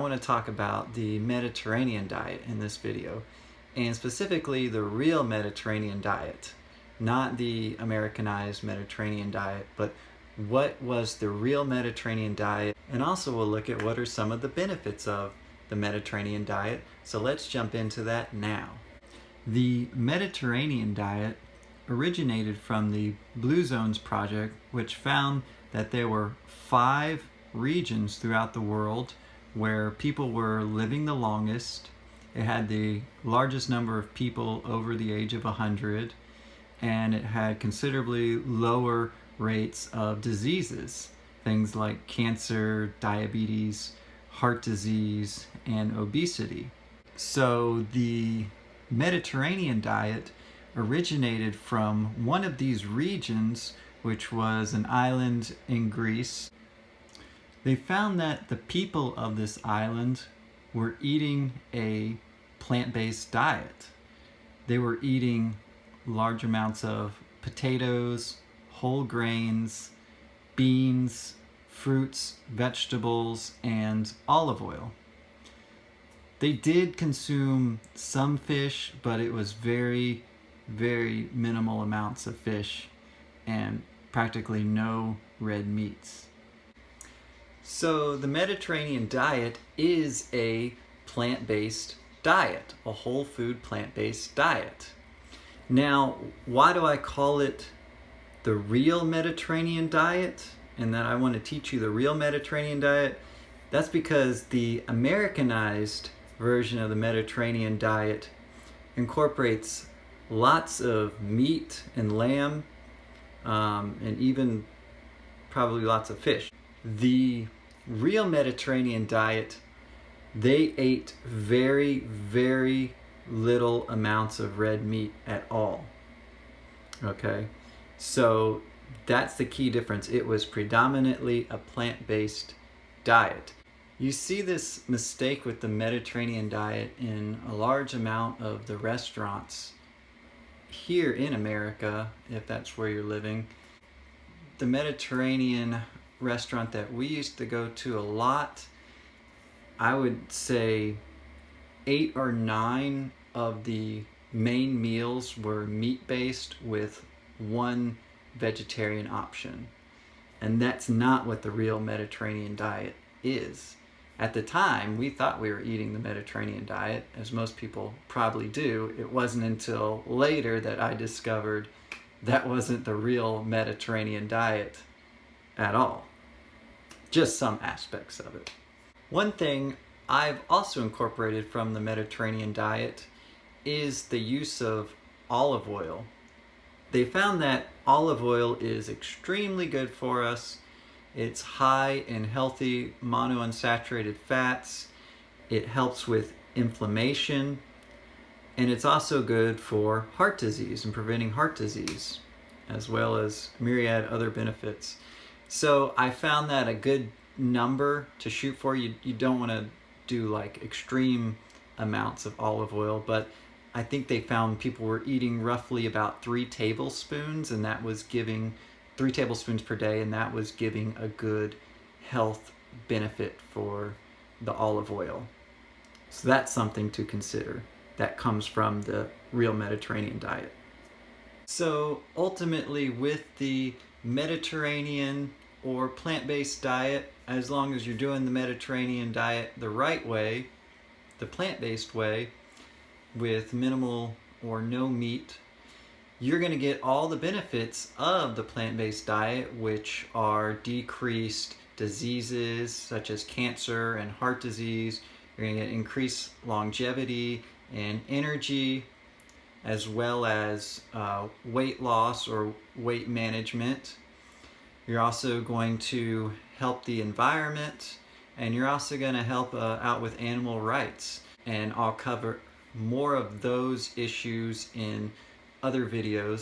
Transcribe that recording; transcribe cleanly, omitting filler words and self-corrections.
I want to talk about the Mediterranean diet in this video, and specifically the real Mediterranean diet, not the Americanized Mediterranean diet, but what was the real Mediterranean diet, and also we'll look at what are some of the benefits of the Mediterranean diet. So let's jump into that now. The Mediterranean diet originated from the Blue Zones Project, which found that there were 5 regions throughout the world where people were living the longest. It had the largest number of people over the age of 100, and it had considerably lower rates of diseases, things like cancer, diabetes, heart disease, and obesity. So the Mediterranean diet originated from one of these regions, which was an island in Greece. They found that the people of this island were eating a plant-based diet. They were eating large amounts of potatoes, whole grains, beans, fruits, vegetables, and olive oil. They did consume some fish, but it was very, very minimal amounts of fish and practically no red meats. So the Mediterranean diet is a plant-based diet, a whole food plant-based diet. Now, why do I call it the real Mediterranean diet? And that I want to teach you the real Mediterranean diet? That's because the Americanized version of the Mediterranean diet incorporates lots of meat and lamb, and even probably lots of fish. The real Mediterranean diet, they ate very, very little amounts of red meat at all. Okay, so that's the key difference. It was predominantly a plant-based diet. You see this mistake with the Mediterranean diet in a large amount of the restaurants here in America, if that's where you're living. The Mediterranean restaurant that we used to go to a lot, I would say 8 or 9 of the main meals were meat-based with one vegetarian option. And that's not what the real Mediterranean diet is. At the time, we thought we were eating the Mediterranean diet, as most people probably do. It wasn't until later that I discovered that wasn't the real Mediterranean diet at all. Just some aspects of it. One thing I've also incorporated from the Mediterranean diet is the use of olive oil. They found that olive oil is extremely good for us. It's high in healthy monounsaturated fats. It helps with inflammation, and it's also good for heart disease and preventing heart disease, as well as myriad other benefits. So I found that a good number to shoot for. You don't want to do like extreme amounts of olive oil, but I think they found people were eating roughly about 3 tablespoons, and that was giving 3 tablespoons per day, and that was giving a good health benefit for the olive oil. So that's something to consider. That comes from the real Mediterranean diet. So ultimately, with the Mediterranean or plant-based diet, as long as you're doing the Mediterranean diet the right way, the plant-based way, with minimal or no meat, you're going to get all the benefits of the plant-based diet, which are decreased diseases such as cancer and heart disease. You're going to get increased longevity and energy, as well as weight loss or weight management. You're also going to help the environment, and you're also going to help out with animal rights. And I'll cover more of those issues in other videos.